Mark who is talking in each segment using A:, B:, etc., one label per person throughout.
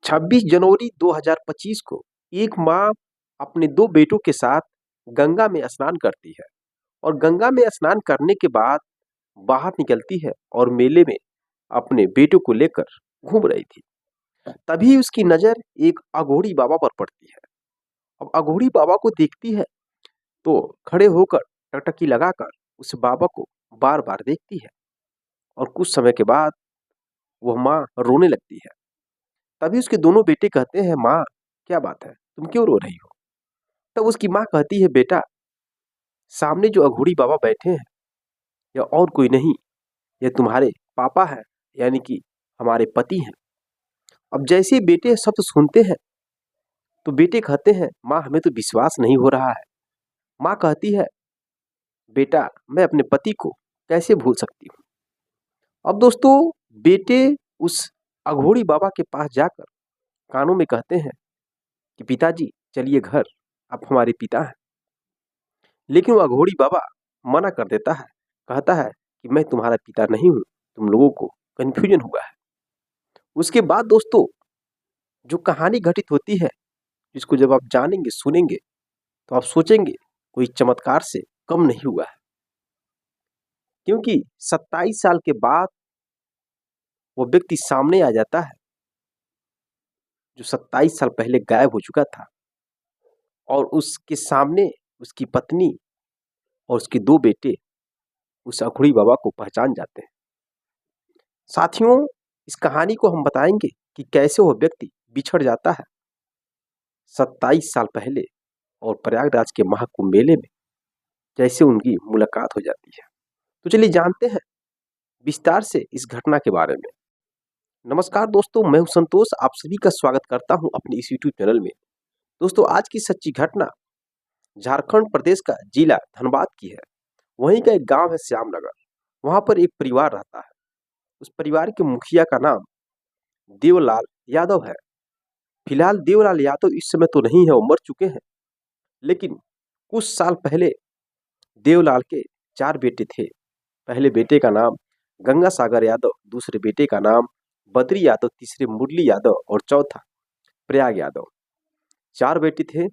A: 26 जनवरी 2025 को एक माँ अपने दो बेटों के साथ गंगा में स्नान करती है और गंगा में स्नान करने के बाद बाहर निकलती है और मेले में अपने बेटों को लेकर घूम रही थी। तभी उसकी नजर एक अघोरी बाबा पर पड़ती है। अब अघोरी बाबा को देखती है तो खड़े होकर टकटकी लगाकर उस बाबा को बार बार देखती है और कुछ समय के बाद वह माँ रोने लगती है। तभी उसके दोनों बेटे कहते हैं, माँ क्या बात है, तुम क्यों रो रही हो? तब उसकी माँ कहती है, बेटा सामने जो अघोरी बाबा बैठे हैं यह और कोई नहीं, यह तुम्हारे पापा है, यानी कि हमारे पति हैं। अब जैसे बेटे शब्द सुनते हैं तो बेटे कहते हैं, माँ हमें तो विश्वास नहीं हो रहा है। माँ कहती है, बेटा मैं अपने पति को कैसे भूल सकती हूँ। अब दोस्तों बेटे उस अघोरी बाबा के पास जाकर कानों में कहते हैं कि पिताजी चलिए घर, आप हमारे पिता हैं। लेकिन वो अघोरी बाबा मना कर देता है, कहता है कि मैं तुम्हारा पिता नहीं हूं, तुम लोगों को कंफ्यूजन हुआ है। उसके बाद दोस्तों जो कहानी घटित होती है, जिसको जब आप जानेंगे सुनेंगे तो आप सोचेंगे कोई चमत्कार से कम नहीं हुआ है। क्योंकि 27 साल के बाद वो व्यक्ति सामने आ जाता है जो 27 साल पहले गायब हो चुका था और उसके सामने उसकी पत्नी और उसके दो बेटे उस अघोरी बाबा को पहचान जाते हैं। साथियों इस कहानी को हम बताएंगे कि कैसे वह व्यक्ति बिछड़ जाता है 27 साल पहले और प्रयागराज के महाकुंभ मेले में कैसे उनकी मुलाकात हो जाती है। तो चलिए जानते हैं विस्तार से इस घटना के बारे में। नमस्कार दोस्तों, मैं हूं संतोष, आप सभी का स्वागत करता हूं अपने इस यूट्यूब चैनल में। दोस्तों आज की सच्ची घटना झारखंड प्रदेश का जिला धनबाद की है। वहीं का एक गांव है श्यामनगर। वहां पर एक परिवार रहता है। उस परिवार के मुखिया का नाम देवलाल यादव है। फिलहाल देवलाल यादव इस समय तो नहीं है, वो मर चुके हैं। लेकिन कुछ साल पहले देवलाल के 4 बेटे थे। पहले बेटे का नाम गंगा सागर यादव, दूसरे बेटे का नाम बद्री यादव, तीसरे मुरली यादव और चौथा प्रयाग यादव। 4 बेटे थे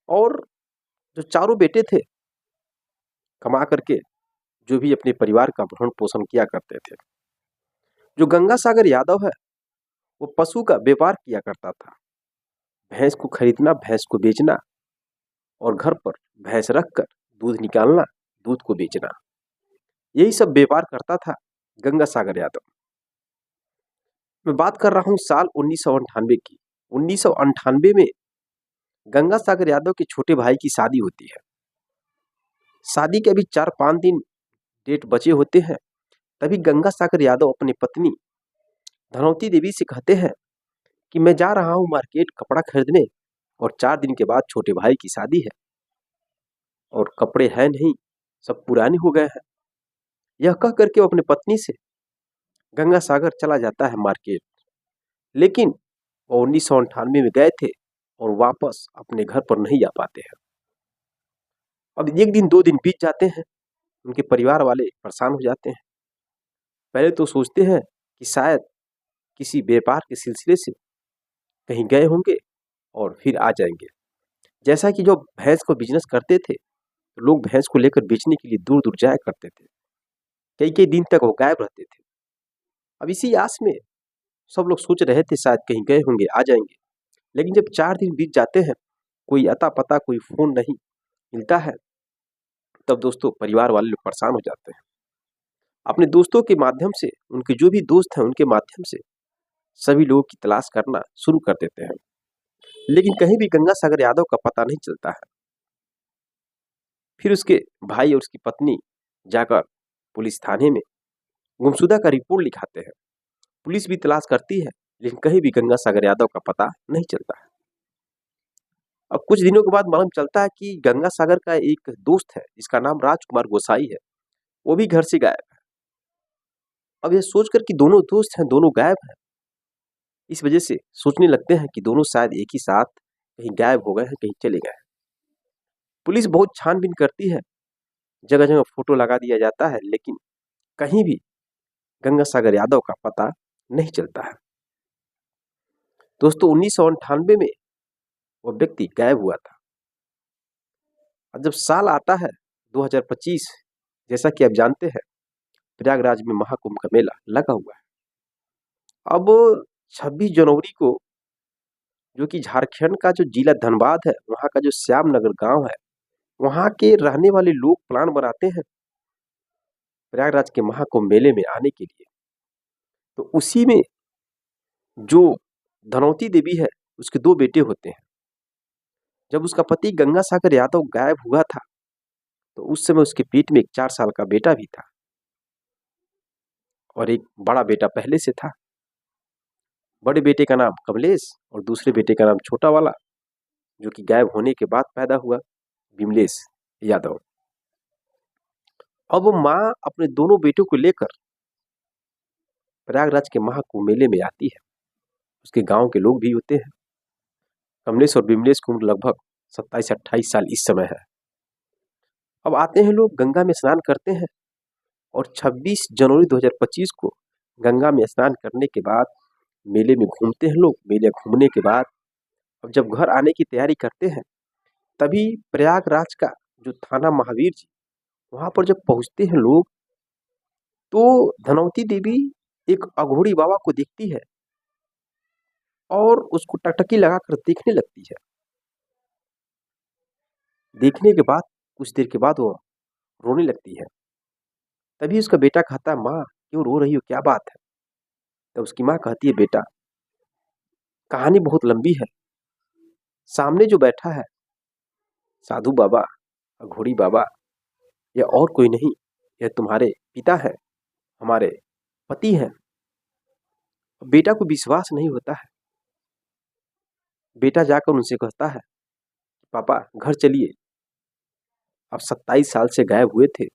A: और जो चारों बेटे थे कमा करके जो भी अपने परिवार का भरण पोषण किया करते थे। जो गंगा सागर यादव है वो पशु का व्यापार किया करता था। भैंस को खरीदना, भैंस को बेचना और घर पर भैंस रखकर दूध निकालना, दूध को बेचना, यही सब व्यापार करता था गंगा सागर यादव। मैं बात कर रहा हूं साल 1998 की। 1998 में गंगा सागर यादव के छोटे भाई की शादी होती है। शादी के अभी 4-5 दिन डेट बचे होते हैं। तभी गंगा सागर यादव अपनी पत्नी धनवती देवी से कहते हैं कि मैं जा रहा हूं मार्केट कपड़ा खरीदने और 4 दिन के बाद छोटे भाई की शादी है और कपड़े हैं नहीं, सब पुराने हो गए हैं। यह कह करके वो अपनी पत्नी से गंगा सागर चला जाता है मार्केट। लेकिन वो 1998 में गए थे और वापस अपने घर पर नहीं जा पाते हैं। अब 1 दिन 2 दिन बीत जाते हैं। उनके परिवार वाले परेशान हो जाते हैं। पहले तो सोचते हैं कि शायद किसी व्यापार के सिलसिले से कहीं गए होंगे और फिर आ जाएंगे। जैसा कि जो भैंस को बिजनेस करते थे तो लोग भैंस को लेकर बेचने के लिए दूर दूर जाया करते थे। कई कई दिन तक वो गायब रहते थे। अब इसी आस में सब लोग सोच रहे थे शायद कहीं गए होंगे, आ जाएंगे। लेकिन जब 4 दिन बीत जाते हैं, कोई अता पता, कोई फोन नहीं मिलता है, तब दोस्तों परिवार वाले लोग परेशान हो जाते हैं। अपने दोस्तों के माध्यम से, उनके जो भी दोस्त हैं उनके माध्यम से सभी लोगों की तलाश करना शुरू कर देते हैं। लेकिन कहीं भी गंगा सागर यादव का पता नहीं चलता है। फिर उसके भाई और उसकी पत्नी जाकर पुलिस थाने में गुमशुदा का रिपोर्ट लिखाते हैं। पुलिस भी तलाश करती है लेकिन कहीं भी गंगा सागर यादव का पता नहीं चलता है। अब कुछ दिनों के बाद मालूम चलता है कि गंगा सागर का एक दोस्त है जिसका नाम राजकुमार गोसाई है, वो भी घर से गायब है। अब ये सोचकर कि दोनों दोस्त हैं, दोनों गायब हैं, इस वजह से सोचने लगते हैं कि दोनों शायद एक ही साथ कहीं गायब हो गए हैं, कहीं चले गए हैं। पुलिस बहुत छानबीन करती है, जगह जगह फोटो लगा दिया जाता है, लेकिन कहीं भी गंगा सागर यादव का पता नहीं चलता है। दोस्तों 1998 में वह व्यक्ति गायब हुआ था। और जब साल आता है 2025, जैसा कि आप जानते हैं प्रयागराज में महाकुंभ का मेला लगा हुआ है। अब 26 जनवरी को जो कि झारखंड का जो जिला धनबाद है, वहाँ का जो श्यामनगर गांव है, वहाँ के रहने वाले लोग प्लान बनाते हैं प्रयागराज के महाकुंभ मेले में आने के लिए। तो उसी में जो धनौती देवी है, उसके दो बेटे होते हैं। जब उसका पति गंगा सागर यादव गायब हुआ था, तो उस समय उसके पेट में एक 4 साल का बेटा भी था और एक बड़ा बेटा पहले से था। बड़े बेटे का नाम कमलेश और दूसरे बेटे का नाम छोटा वाला, जो कि गायब होने के बाद पैदा हुआ, विमलेश यादव। अब माँ अपने दोनों बेटों को लेकर प्रयागराज के महाकुंभ मेले में आती है। उसके गांव के लोग भी होते हैं। कमलेश और विमलेश की उम्र लगभग 27-28 साल इस समय है। अब आते हैं लोग, गंगा में स्नान करते हैं और 26 जनवरी 2025 को गंगा में स्नान करने के बाद मेले में घूमते हैं लोग। मेले घूमने के बाद अब जब घर आने की तैयारी करते हैं, तभी प्रयागराज का जो थाना महावीर जी, वहां पर जब पहुंचते हैं लोग, तो धनौती देवी एक अघोरी बाबा को देखती है और उसको टकटकी लगाकर देखने लगती है। देखने के बाद कुछ देर के बाद वो रोने लगती है। तभी उसका बेटा कहता है, माँ क्यों रो रही हो, क्या बात है? तब उसकी माँ कहती है, बेटा कहानी बहुत लंबी है। सामने जो बैठा है साधु बाबा, अघोरी बाबा, यह और कोई नहीं, यह तुम्हारे पिता है, हमारे पति हैं। बेटा को विश्वास नहीं होता है। बेटा जाकर उनसे कहता है, पापा घर चलिए, आप 27 साल से गायब हुए थे।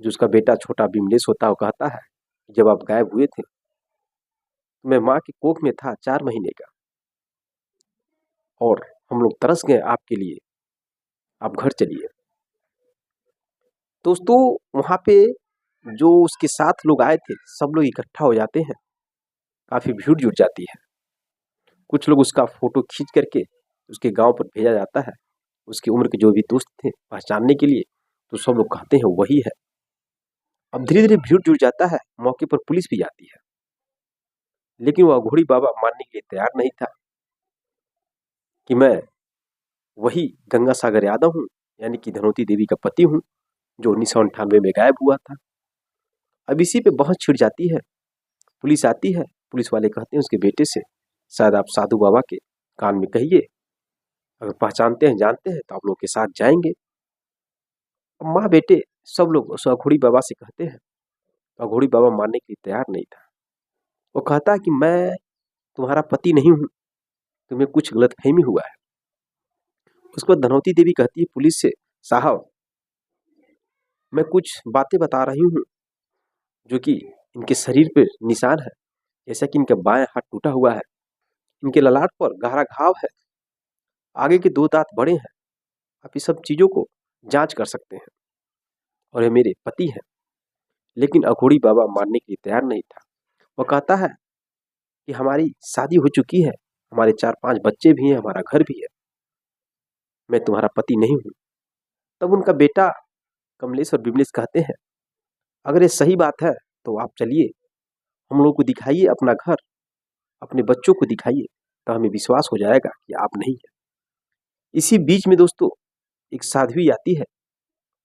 A: जो उसका बेटा छोटा विमलेश होता है, वो कहता है, जब आप गायब हुए थे तो मैं माँ की कोख में था 4 महीने का, और हम लोग तरस गए आपके लिए, आप घर चलिए। दोस्तों वहां पे जो उसके साथ लोग आए थे, सब लोग इकट्ठा हो जाते हैं, काफी भीड़ जुट जाती है। कुछ लोग उसका फोटो खींच करके उसके गांव पर भेजा जाता है, उसकी उम्र के जो भी दोस्त थे पहचानने के लिए। तो सब लोग कहते हैं वही है। अब धीरे धीरे भीड़ जुट जाता है, मौके पर पुलिस भी जाती है, लेकिन वह अघोरी बाबा मानने के लिए तैयार नहीं था कि मैं वही गंगा सागर यादव हूँ, यानी कि धनौती देवी का पति हूँ, जो 1998 में गायब हुआ था। अब इसी पे बहस छिड़ जाती है। पुलिस आती है, पुलिस वाले कहते हैं उसके बेटे से, शायद आप साधु बाबा के कान में कहिए, अगर पहचानते हैं जानते हैं तो आप लोग के साथ जाएंगे। अब माँ बेटे सब लोग उस अघोरी बाबा से कहते हैं, तो अघोरी बाबा मानने के लिए तैयार नहीं था। वो कहता है कि मैं तुम्हारा पति नहीं हूँ, तुम्हें कुछ गलतफहमी हुआ है। उसके बाद धनौती देवी कहती है पुलिस से, साहब मैं कुछ बातें बता रही हूँ जो कि इनके शरीर पे निशान है, जैसा कि इनका बाएं हाथ टूटा हुआ है, इनके ललाट पर गहरा घाव है, आगे के 2 दांत बड़े हैं। आप इस सब चीजों को जांच कर सकते हैं और ये मेरे पति हैं। लेकिन अघोरी बाबा मानने के लिए तैयार नहीं था। वो कहता है कि हमारी शादी हो चुकी है, हमारे 4-5 बच्चे भी हैं, हमारा घर भी है, मैं तुम्हारा पति नहीं हूँ। तब उनका बेटा कमलेश और विमलेश कहते हैं, अगर ये सही बात है तो आप चलिए, हम लोगों को दिखाइए अपना घर, अपने बच्चों को दिखाइए, तो हमें विश्वास हो जाएगा कि आप नहीं है। इसी बीच में दोस्तों एक साध्वी आती है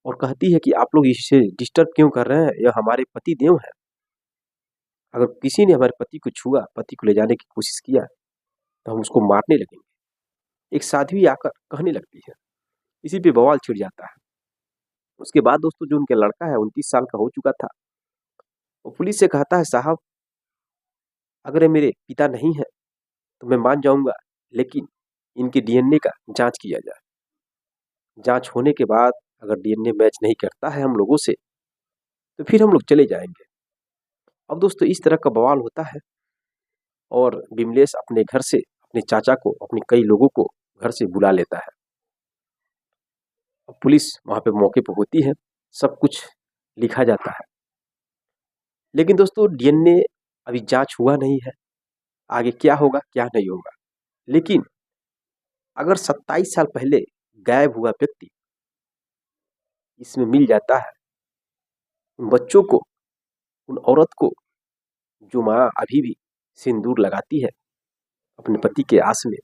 A: और कहती है कि आप लोग इसे डिस्टर्ब क्यों कर रहे हैं, यह हमारे पति देव है। अगर किसी ने हमारे पति को छुआ, पति को ले जाने की कोशिश किया, तो हम उसको मारने लगेंगे। एक साध्वी आकर कहने लगती है। इसी पे बवाल छिड़ जाता है। उसके बाद दोस्तों जो उनका लड़का है 29 साल का हो चुका था, वो पुलिस से कहता है, साहब अगर ये मेरे पिता नहीं है तो मैं मान जाऊंगा, लेकिन इनके डीएनए का जांच किया जाए। जांच होने के बाद अगर डीएनए मैच नहीं करता है हम लोगों से, तो फिर हम लोग चले जाएंगे। अब दोस्तों इस तरह का बवाल होता है और विमलेश अपने घर से अपने चाचा को, अपने कई लोगों को घर से बुला लेता है। अब पुलिस वहां पे मौके पर होती है, सब कुछ लिखा जाता है। लेकिन दोस्तों डीएनए अभी जांच हुआ नहीं है, आगे क्या होगा क्या नहीं होगा। लेकिन अगर 27 साल पहले गायब हुआ व्यक्ति इसमें मिल जाता है, उन बच्चों को, उन औरत को, जो माँ अभी भी सिंदूर लगाती है अपने पति के आस में,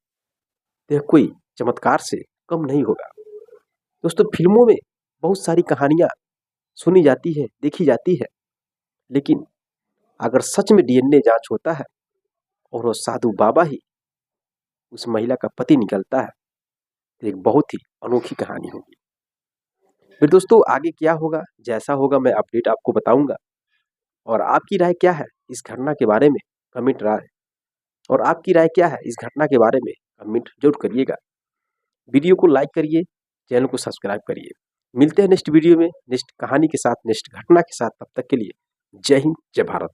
A: तो यह कोई चमत्कार से कम नहीं होगा। दोस्तों, फिल्मों में बहुत सारी कहानियां सुनी जाती है, देखी जाती है, लेकिन अगर सच में डीएनए जांच होता है और वो साधु बाबा ही उस महिला का पति निकलता है, तो एक बहुत ही अनोखी कहानी होगी। फिर दोस्तों, आगे क्या होगा, जैसा होगा मैं अपडेट आपको बताऊंगा। और आपकी राय क्या है इस घटना के बारे में, कमेंट राय, और आपकी राय क्या है इस घटना के बारे में, कमेंट जरूर करिएगा। वीडियो को लाइक करिए, चैनल को सब्सक्राइब करिए। मिलते हैं नेक्स्ट वीडियो में, नेक्स्ट कहानी के साथ, नेक्स्ट घटना के साथ। तब तक के लिए जय हिंद, जय भारत।